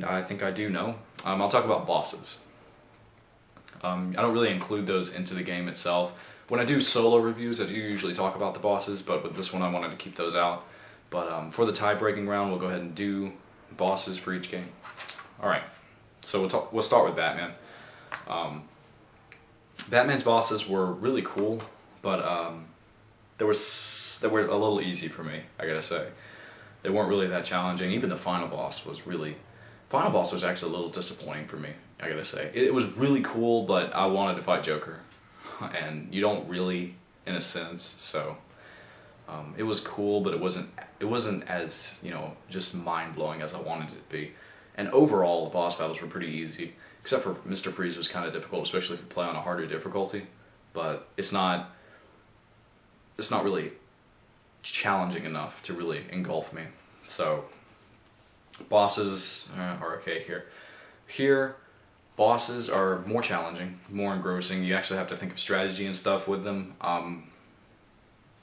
and I think I do know. I'll talk about bosses. I don't really include those into the game itself. When I do solo reviews, I do usually talk about the bosses, but with this one I wanted to keep those out. But for the tie-breaking round, we'll go ahead and do bosses for each game. Alright, so we'll start with Batman. Batman's bosses were really cool, but they were a little easy for me, I gotta say. They weren't really that challenging. Even the final boss was actually a little disappointing for me, I gotta say. It was really cool, but I wanted to fight Joker, and you don't really, in a sense, so it was cool, but it wasn't as, you know, just mind-blowing as I wanted it to be. And overall, the boss battles were pretty easy, except for Mr. Freeze was kind of difficult, especially if you play on a harder difficulty. But it's not really challenging enough to really engulf me. So bosses are okay here. Here, bosses are more challenging, more engrossing. You actually have to think of strategy and stuff with them.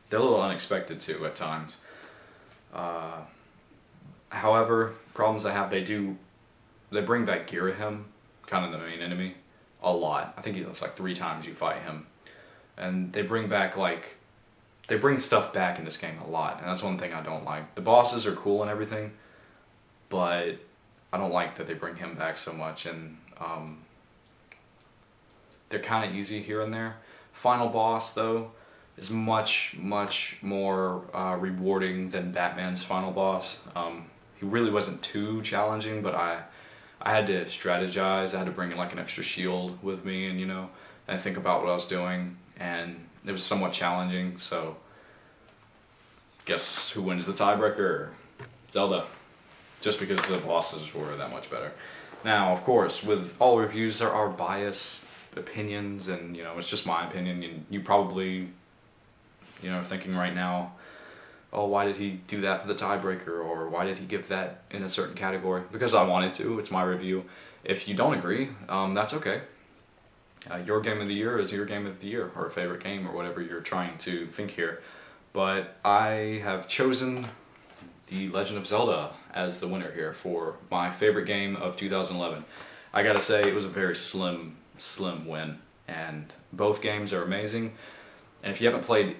They're a little unexpected too at times. However, problems I have, they bring back Girahim, kind of the main enemy, a lot. I think it's like 3 times you fight him. And they bring stuff back in this game a lot, and that's one thing I don't like. The bosses are cool and everything, but I don't like that they bring him back so much, and they're kind of easy here and there. Final boss, though, is much more rewarding than Batman's final boss. He really wasn't too challenging, but I had to strategize. I had to bring in like an extra shield with me, and and think about what I was doing, and it was somewhat challenging. So guess who wins the tiebreaker? Zelda, just because the bosses were that much better. Now, of course, with all reviews there are biased opinions, and it's just my opinion, and you probably thinking right now, oh, why did he do that for the tiebreaker, or why did he give that in a certain category? Because I wanted to. It's my review. If you don't agree, that's okay. Your game of the year is your game of the year, or favorite game, or whatever you're trying to think here. But I have chosen The Legend of Zelda as the winner here for my favorite game of 2011. I gotta say, it was a very slim win, and both games are amazing. And if you haven't played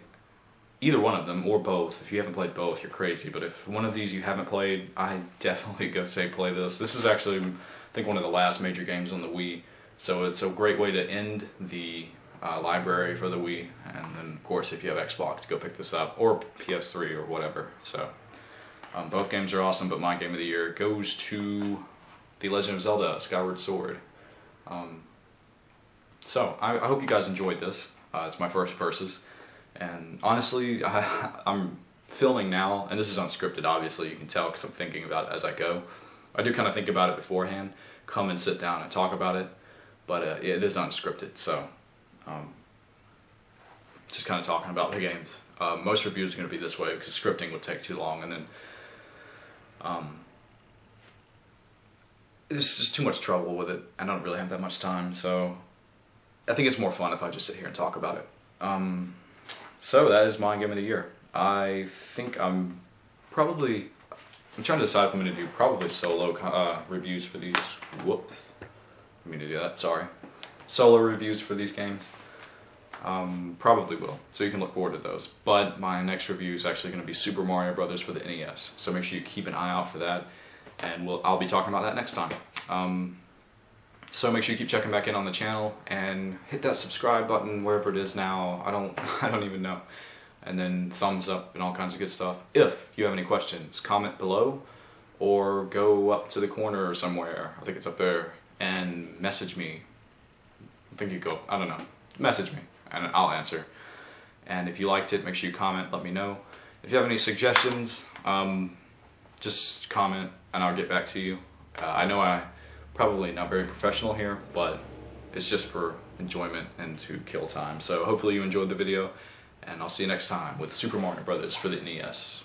either one of them, or both, if you haven't played both, you're crazy. But if one of these you haven't played, I definitely go say play this. This is actually, I think, one of the last major games on the Wii, so it's a great way to end the library for the Wii. And then, of course, if you have Xbox, go pick this up, or PS3 or whatever. So both games are awesome, but my game of the year goes to The Legend of Zelda: Skyward Sword. So I hope you guys enjoyed this. It's my first versus. And honestly, I'm filming now, and this is unscripted, obviously, you can tell because I'm thinking about it as I go. I do kind of think about it beforehand, come and sit down and talk about it, but it is unscripted, so just kind of talking about the games. Most reviews are going to be this way because scripting would take too long, and then there's just too much trouble with it. I don't really have that much time, so I think it's more fun if I just sit here and talk about it. So that is my game of the year. I think I'm trying to decide if I'm going to do probably solo reviews for these. Whoops. I mean to do that, sorry. Solo reviews for these games. Probably will, so you can look forward to those. But my next review is actually going to be Super Mario Brothers for the NES, so make sure you keep an eye out for that, and I'll be talking about that next time. So make sure you keep checking back in on the channel and hit that subscribe button wherever it is now. I don't even know. And then thumbs up and all kinds of good stuff. If you have any questions, comment below or go up to the corner or somewhere. I think it's up there, and message me. I don't know. Message me and I'll answer. And if you liked it, make sure you comment, let me know. If you have any suggestions, just comment and I'll get back to you. I know I'm probably not very professional here, but it's just for enjoyment and to kill time. So hopefully you enjoyed the video, and I'll see you next time with Super Mario Brothers for the NES.